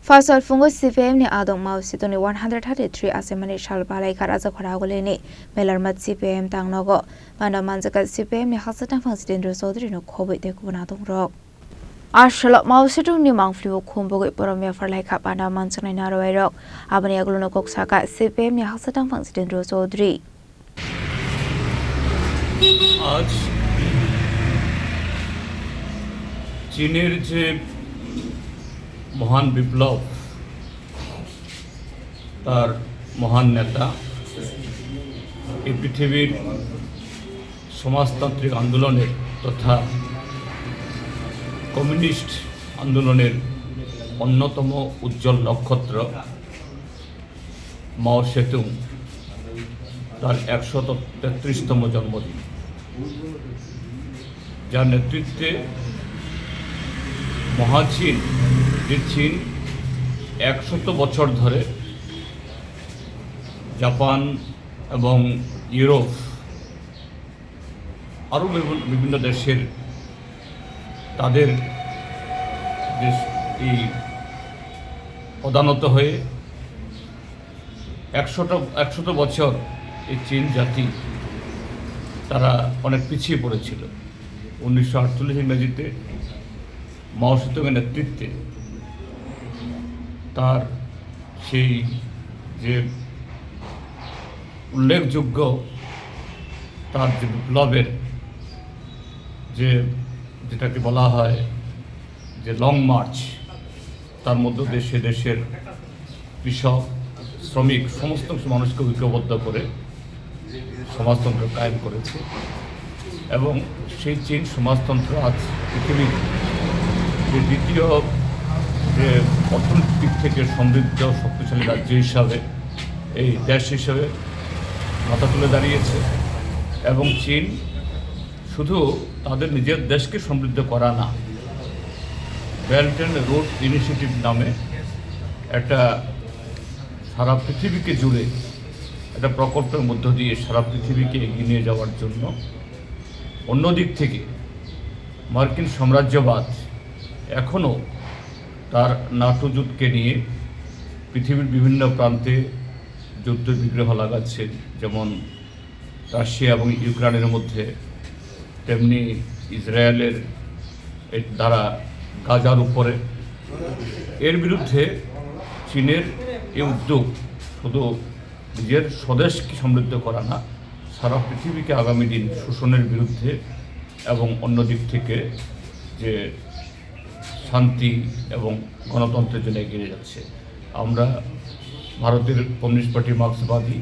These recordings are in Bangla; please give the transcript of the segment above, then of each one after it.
Fasal fungo CPM ni adong mau situ ni 133 asemani shal balai karaja khoragole ni melarmat CPM tangnogo manda manjaka CPM ni hasatang Fangsitendra Chaudhary no khoboi te kubana dongrok Ashalok mau situ ni mangfliu khumbogi poromia farlai kha panda manchaknai naroirok abani agluno koksaka CPM ni hasatang Fangsitendra Chaudhary आज চীনের যে মহান বিপ্লব তার মহান নেতা এই পৃথিবীর সমাজতান্ত্রিক আন্দোলনের তথা কমিউনিস্ট আন্দোলনের অন্যতম উজ্জ্বল নক্ষত্র মাও সেতুং তার 133তম জন্মদিন যার নেতৃত্বে মহাচীন যে চীন 100 বছর ধরে জাপান এবং ইউরোপ আরও বিভিন্ন দেশের তাদের এই প্রধানত হয়ে 100 বছর এই চীন জাতি তারা অনেক পিছিয়ে পড়েছিল 1948 ইংরেজিতে মাও সেতুংয়ের নেতৃত্বে তার সেই যে উল্লেখযোগ্য তার যে বিপ্লবের যেটাকে বলা হয় যে লং মার্চ তার মধ্য দিয়ে দেশের কৃষক শ্রমিক সমস্ত মানুষকে ঐক্যবদ্ধ করে সমাজতন্ত্র কায়েম করেছে এবং সেই চীন সমাজতন্ত্র আজ পৃথিবীর যে দ্বিতীয় যে অর্থনৈতিক থেকে সমৃদ্ধ শক্তিশালী রাজ্য হিসাবে এই দেশ হিসাবে মাথা তুলে দাঁড়িয়েছে এবং চীন শুধু তাদের নিজের দেশকে সমৃদ্ধ করা না বেল্ট অ্যান্ড রোড ইনিশিয়েটিভ নামে একটা সারা পৃথিবীকে জুড়ে একটা প্রকল্পের মধ্য দিয়ে সারা পৃথিবীকে এগিয়ে নিয়ে যাওয়ার জন্য অন্যদিক থেকে মার্কিন সাম্রাজ্যবাদ এখনও তার নাটো জোটকে নিয়ে পৃথিবীর বিভিন্ন প্রান্তে যুদ্ধ বিগ্রহ লাগাচ্ছে যেমন রাশিয়া এবং ইউক্রেনের মধ্যে তেমনি ইসরায়েলের দ্বারা গাজার উপরে এর বিরুদ্ধে চীনের এই উদ্যোগ শুধু নিজের স্বদেশকে সমৃদ্ধ করা না সারা পৃথিবীকে আগামী দিন শোষণের বিরুদ্ধে এবং অন্য দিক থেকে যে শান্তি এবং গণতন্ত্রের জন্য এগিয়ে যাচ্ছে আমরা ভারতের কমিউনিস্ট পার্টি মার্ক্সবাদী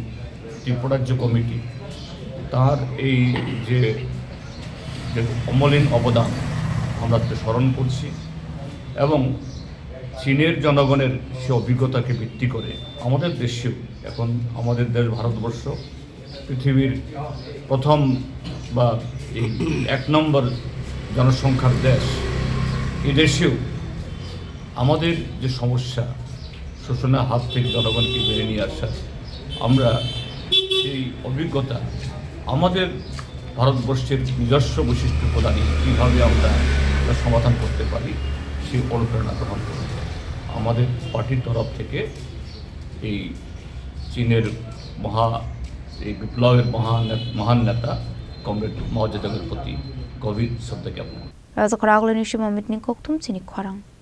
ত্রিপুরাজ্য কমিটি তার এই যে অমলিন অবদান আমরা স্মরণ করছি এবং চীনের জনগণের সে অভিজ্ঞতাকে ভিত্তি করে আমাদের দেশেও এখন আমাদের দেশ ভারতবর্ষ পৃথিবীর প্রথম বা এই 1 নম্বর জনসংখ্যার দেশ এই দেশেও আমাদের যে সমস্যা শোষণের হাত থেকে জনগণকে বেরিয়ে নিয়ে আসা আমরা এই অভিজ্ঞতা আমাদের ভারতবর্ষের নিজস্ব বৈশিষ্ট্য প্রদানে কীভাবে আমরা সমাধান করতে পারি সেই অনুপ্রেরণা গ্রহণ করি আমাদের পার্টির তরফ থেকে এই চীনের এই বিপ্লবের মহান নেতা কমরেড মাও জেদুংয়ের প্রতি গভীর শ্রদ্ধা জ্ঞাপন রাজা খরাগলে নিশি মমিত নি koktum chini khwarang